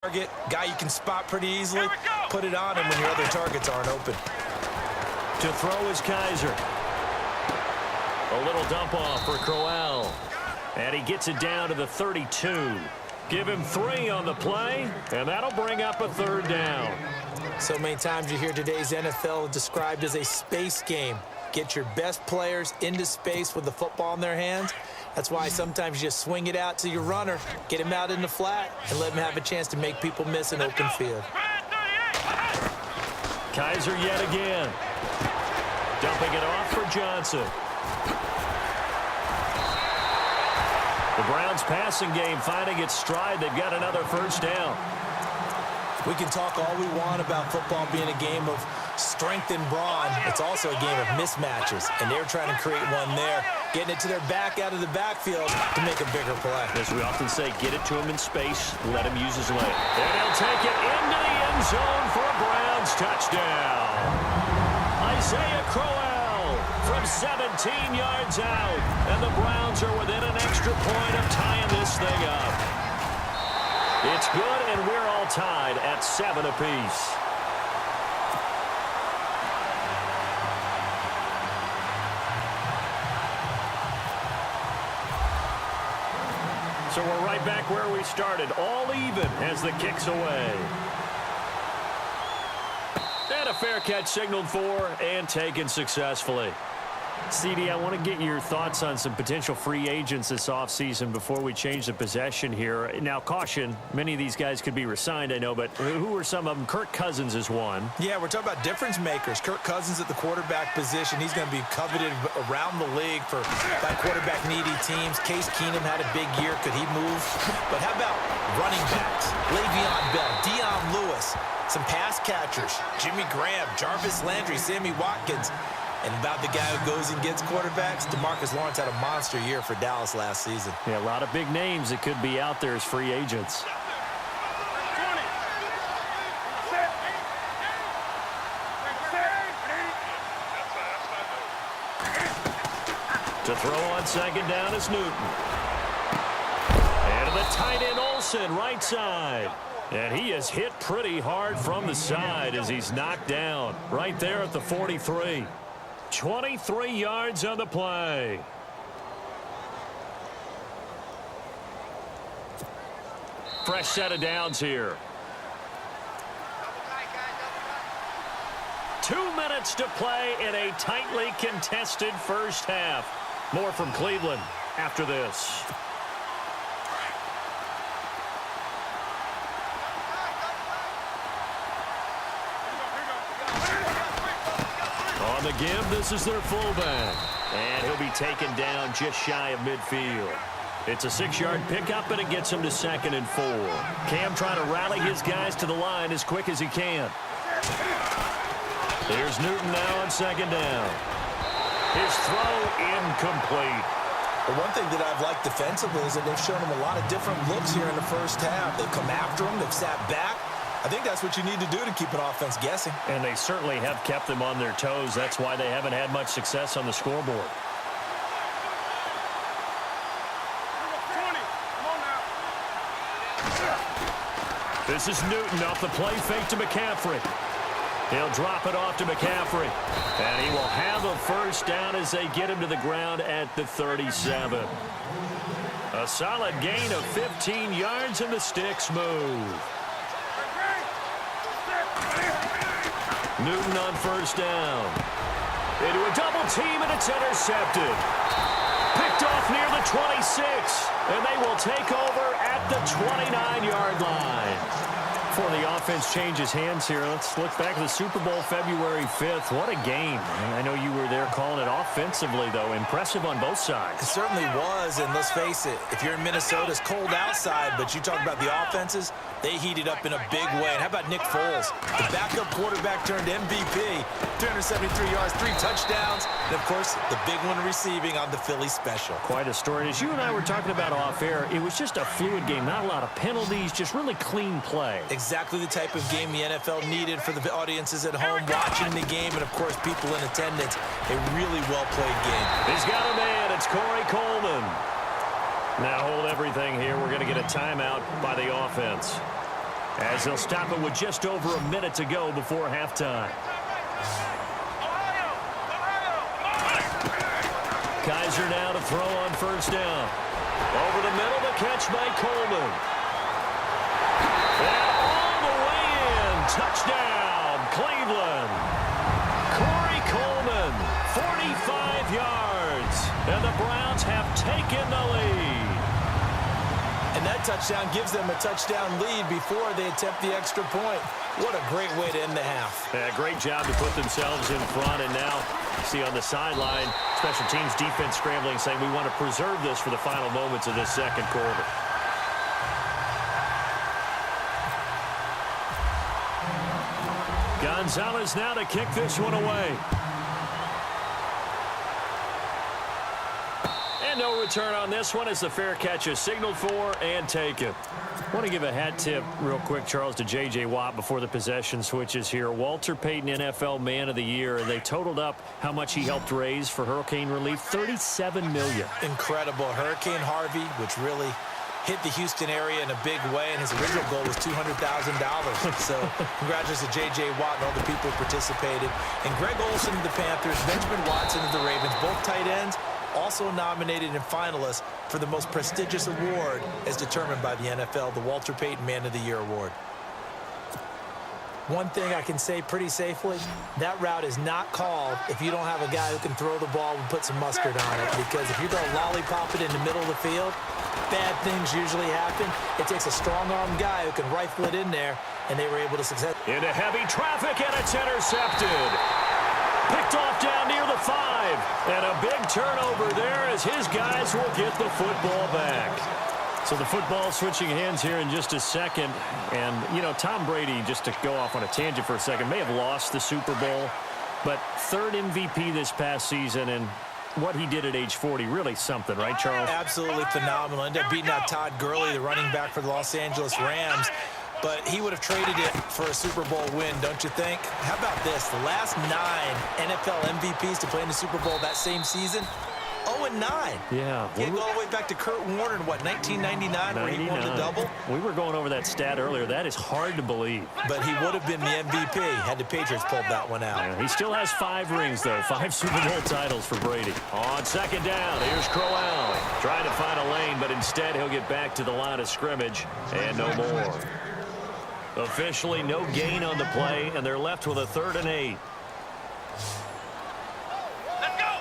Target, guy you can spot pretty easily, put it on him when your other targets aren't open. To throw is Kaiser. A little dump off for Crowell. And he gets it down to the 32. Give him 3 on the play, and that'll bring up a 3rd down. So many times you hear today's NFL described as a space game. Get your best players into space with the football in their hands. That's why sometimes you just swing it out to your runner, get him out in the flat, and let him have a chance to make people miss an open field. Kaiser yet again. Dumping it off for Johnson. The Browns' passing game finding its stride. They've got another 1st down. We can talk all we want about football being a game of strength and brawn. It's also a game of mismatches, and they're trying to create one there, getting it to their back out of the backfield to make a bigger play. As we often say, get it to him in space, let him use his leg. And he'll take it into the end zone for a Browns touchdown. Isaiah Crowell from 17 yards out, and the Browns are within an extra point of tying this thing up. It's good, and we're all tied at 7 apiece. So we're right back where we started, all even as the kick's away. And a fair catch signaled for and taken successfully. CD, I want to get your thoughts on some potential free agents this offseason before we change the possession here. Now, caution, many of these guys could be re-signed, I know, but who are some of them? Kirk Cousins is one. Yeah, we're talking about difference makers. Kirk Cousins at the quarterback position. He's going to be coveted around the league by quarterback-needy teams. Case Keenum had a big year. Could he move? But how about running backs? Le'Veon Bell, Dion Lewis, some pass catchers, Jimmy Graham, Jarvis Landry, Sammy Watkins. And about the guy who goes and gets quarterbacks, DeMarcus Lawrence had a monster year for Dallas last season. Yeah, a lot of big names that could be out there as free agents. To throw on 2nd down is Newton. And to the tight end Olsen, right side. And he is hit pretty hard from the side as he's knocked down right there at the 43. 23 yards on the play. Fresh set of downs here. 2 minutes to play in a tightly contested first half. More from Cleveland after this. On the give, this is their fullback. And he'll be taken down just shy of midfield. It's a 6-yard pickup, and it gets him to 2nd and 4. Cam trying to rally his guys to the line as quick as he can. Here's Newton now on 2nd down. His throw incomplete. The one thing that I've liked defensively is that they've shown him a lot of different looks here in the first half. They've come after him. They've sat back. I think that's what you need to do to keep an offense guessing. And they certainly have kept them on their toes. That's why they haven't had much success on the scoreboard. This is Newton off the play fake to McCaffrey. He'll drop it off to McCaffrey. And he will have a 1st down as they get him to the ground at the 37. A solid gain of 15 yards, and the sticks move. Newton on 1st down. Into a double team, and it's intercepted. Picked off near the 26, and they will take over at the 29-yard line. Before the offense changes hands here, let's look back at the Super Bowl February 5th. What a game. I know you were there calling it offensively, though. Impressive on both sides. It certainly was, and let's face it, if you're in Minnesota, it's cold outside, but you talk about the offenses, they heated up in a big way. And how about Nick Foles? The backup quarterback turned MVP, 373 yards, 3 touchdowns, and, of course, the big one receiving on the Philly special. Quite a story. As you and I were talking about off air, it was just a fluid game, not a lot of penalties, just really clean play. Exactly the type of game the NFL needed for the audiences at home watching the game, and, of course, people in attendance. A really well-played game. He's got a man. It's Corey Coleman. Now hold everything here. We're going to get a timeout by the offense. As they'll stop it with just over a minute to go before halftime. Kaiser now to throw on first down. Over the middle, the catch by Coleman. And all the way in. Touchdown, Cleveland. Corey Coleman, 45 yards. And the Browns have taken the lead. And that touchdown gives them a touchdown lead before they attempt the extra point. What a great way to end the half. Yeah, great job to put themselves in front. And now, see on the sideline, special teams defense scrambling, saying we want to preserve this for the final moments of this second quarter. Gonzalez now to kick this one away. And no return on this one as the fair catch is signaled for and taken. I want to give a hat tip real quick, Charles, to J.J. Watt before the possession switches here. Walter Payton, NFL Man of the Year, and they totaled up how much he helped raise for hurricane relief, $37 million. Incredible. Hurricane Harvey, which really hit the Houston area in a big way, and his original goal was $200,000. So congratulations to J.J. Watt and all the people who participated. And Greg Olsen of the Panthers, Benjamin Watson of the Ravens, both tight ends, also nominated and finalists for the most prestigious award as determined by the NFL, the Walter Payton Man of the Year Award. One thing I can say pretty safely, that route is not called if you don't have a guy who can throw the ball and put some mustard on it. Because if you're going to lollipop it in the middle of the field, bad things usually happen. It takes a strong-armed guy who can rifle it in there, and they were able to success. Into heavy traffic, and it's intercepted. Picked off down near the 5. And a big turnover there as his guys will get the football back. So the football switching hands here in just a second. And, you know, Tom Brady, just to go off on a tangent for a second, may have lost the Super Bowl. But third MVP this past season, and what he did at age 40, really something, right, Charles? Absolutely phenomenal. Ended up beating out Todd Gurley, the running back for the Los Angeles Rams. But he would have traded it for a Super Bowl win, don't you think? How about this? The last 9 NFL MVPs to play in the Super Bowl that same season, 0-9. Yeah. Can't go all the way back to Kurt Warner in, what, 1999, where he won the double? We were going over that stat earlier. That is hard to believe. But he would have been the MVP had the Patriots pulled that one out. Yeah, he still has 5 rings, though. 5 Super Bowl titles for Brady. On second down, here's Crowell. Trying to find a lane, but instead he'll get back to the line of scrimmage. And no more. Officially no gain on the play, and they're left with a 3rd and 8. Let's go!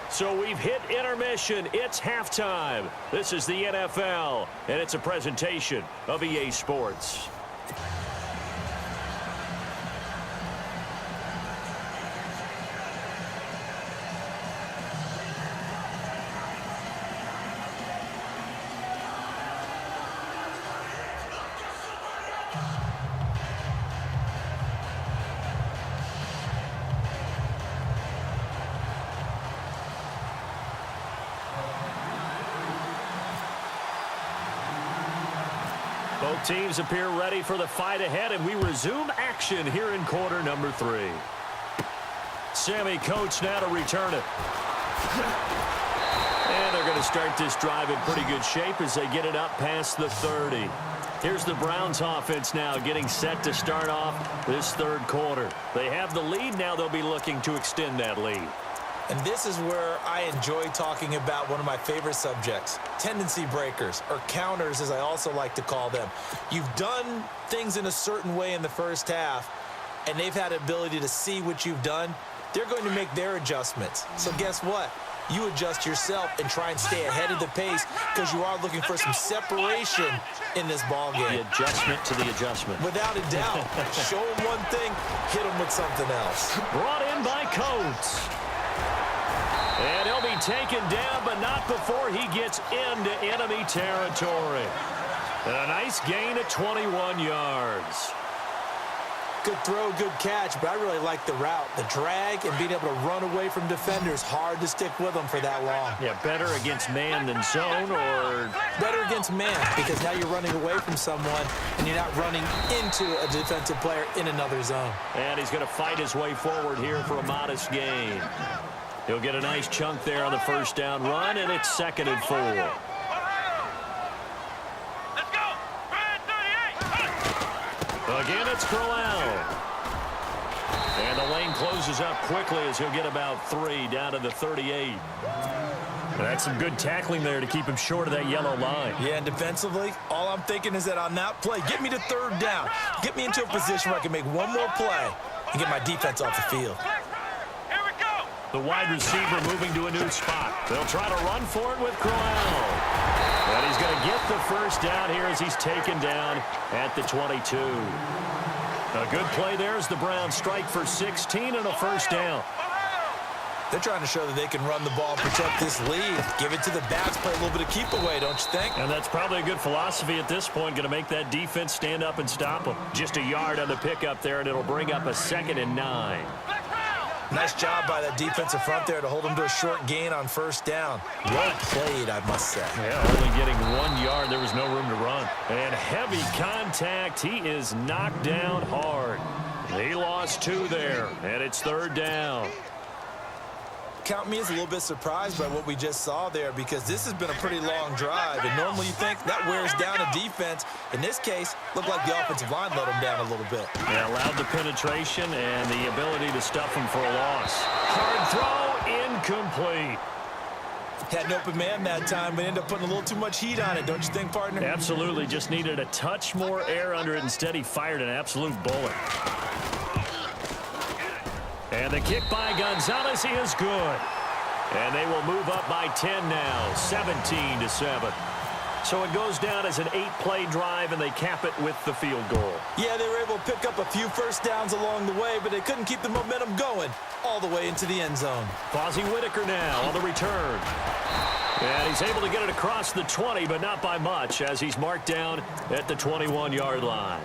So we've hit intermission. It's halftime. This is the NFL, and it's a presentation of EA Sports. Both teams appear ready for the fight ahead, and we resume action here in quarter number 3. Sammy Coates now to return it. And they're going to start this drive in pretty good shape as they get it up past the 30. Here's the Browns offense now getting set to start off this 3rd quarter. They have the lead. Now they'll be looking to extend that lead. And this is where I enjoy talking about one of my favorite subjects, tendency breakers, or counters as I also like to call them. You've done things in a certain way in the first half, and they've had the ability to see what you've done. They're going to make their adjustments. So guess what? You adjust yourself and try and stay ahead of the pace because you are looking for some separation in this ball game. The adjustment to the adjustment. Without a doubt. Show them one thing, hit them with something else. Brought in by Coates. And he'll be taken down, but not before he gets into enemy territory. And a nice gain of 21 yards. Good throw, good catch, but I really like the route. The drag and being able to run away from defenders. Hard to stick with them for that long. Yeah, better against man than zone, or better against man, because now you're running away from someone and you're not running into a defensive player in another zone. And he's going to fight his way forward here for a modest gain. He'll get a nice chunk there on the first down run, and it's 2nd and 4. Let's go. Again, it's Crowell. And the lane closes up quickly as he'll get about 3 down to the 38. That's some good tackling there to keep him short of that yellow line. Yeah, and defensively, all I'm thinking is that on that play, get me to 3rd down. Get me into a position where I can make one more play and get my defense off the field. Here we go. The wide receiver moving to a new spot. They'll try to run for it with Crowell. But he's going to get the first down here as he's taken down at the 22. A good play there as the Browns strike for 16 and a first down. They're trying to show that they can run the ball and protect this lead. Give it to the backs, play a little bit of keep away, don't you think? And that's probably a good philosophy at this point, going to make that defense stand up and stop them. Just a yard on the pickup there, and it'll bring up a 2nd and 9. Nice job by that defensive front there to hold them to a short gain on first down. Well played, I must say. Yeah, only getting 1 yard. There was no room to run. And heavy contact. He is knocked down hard. He lost 2 there, and it's 3rd down. Count me as a little bit surprised by what we just saw there, because this has been a pretty long drive, and normally you think that wears down a defense. In this case, looked like the offensive line let them down a little bit. Yeah, allowed the penetration and the ability to stuff him for a loss. Hard throw, incomplete. Had an open man that time, but ended up putting a little too much heat on it, don't you think, partner? Absolutely, just needed a touch more air under it. Instead, he fired an absolute bullet. And the kick by Gonzalez, he is good. And they will move up by 10 now, 17-7. So it goes down as an 8-play drive, and they cap it with the field goal. Yeah, they were able to pick up a few first downs along the way, but they couldn't keep the momentum going all the way into the end zone. Fozzie Whitaker now on the return. And he's able to get it across the 20, but not by much, as he's marked down at the 21-yard line.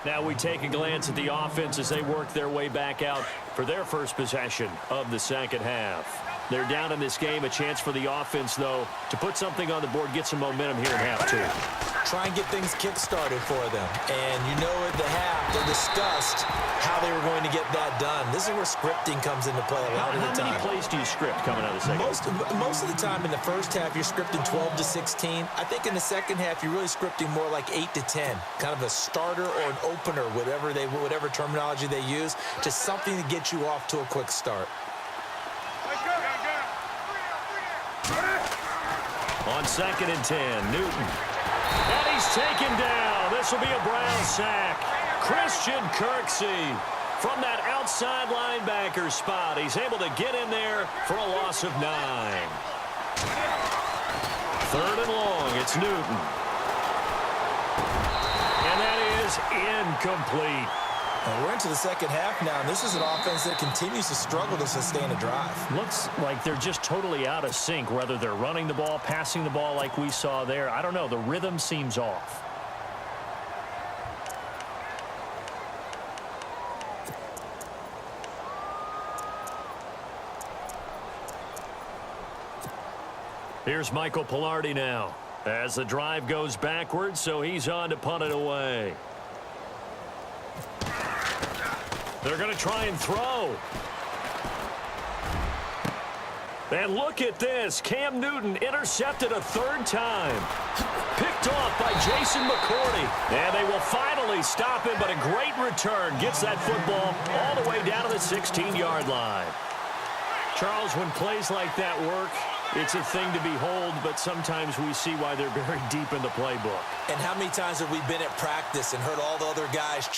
Now we take a glance at the offense as they work their way back out for their first possession of the second half. They're down in this game. A chance for the offense, though, to put something on the board, get some momentum here in half 2. Try and get things kick-started for them. And you know at the half, they discussed how they were going to get that done. This is where scripting comes into play a lot of the time. How many plays do you script coming out of the second? Most of the time in the first half, you're scripting 12 to 16. I think in the second half, you're really scripting more like 8 to 10. Kind of a starter or an opener, whatever terminology they use, just something to get you off to a quick start. On 2nd and 10, Newton. And he's taken down. This will be a Brown sack. Christian Kirksey from that outside linebacker spot. He's able to get in there for a loss of 9. 3rd and long, it's Newton. And that is incomplete. And we're into the second half now, and this is an offense that continues to struggle to sustain a drive. Looks like they're just totally out of sync, whether they're running the ball, passing the ball like we saw there. I don't know. The rhythm seems off. Here's Michael Pilardi now as the drive goes backwards, so he's on to punt it away. They're going to try and throw. And look at this. Cam Newton intercepted a 3rd time. Picked off by Jason McCourty. And they will finally stop him, but a great return. Gets that football all the way down to the 16-yard line. Charles, when plays like that work, it's a thing to behold, but sometimes we see why they're very deep in the playbook. And how many times have we been at practice and heard all the other guys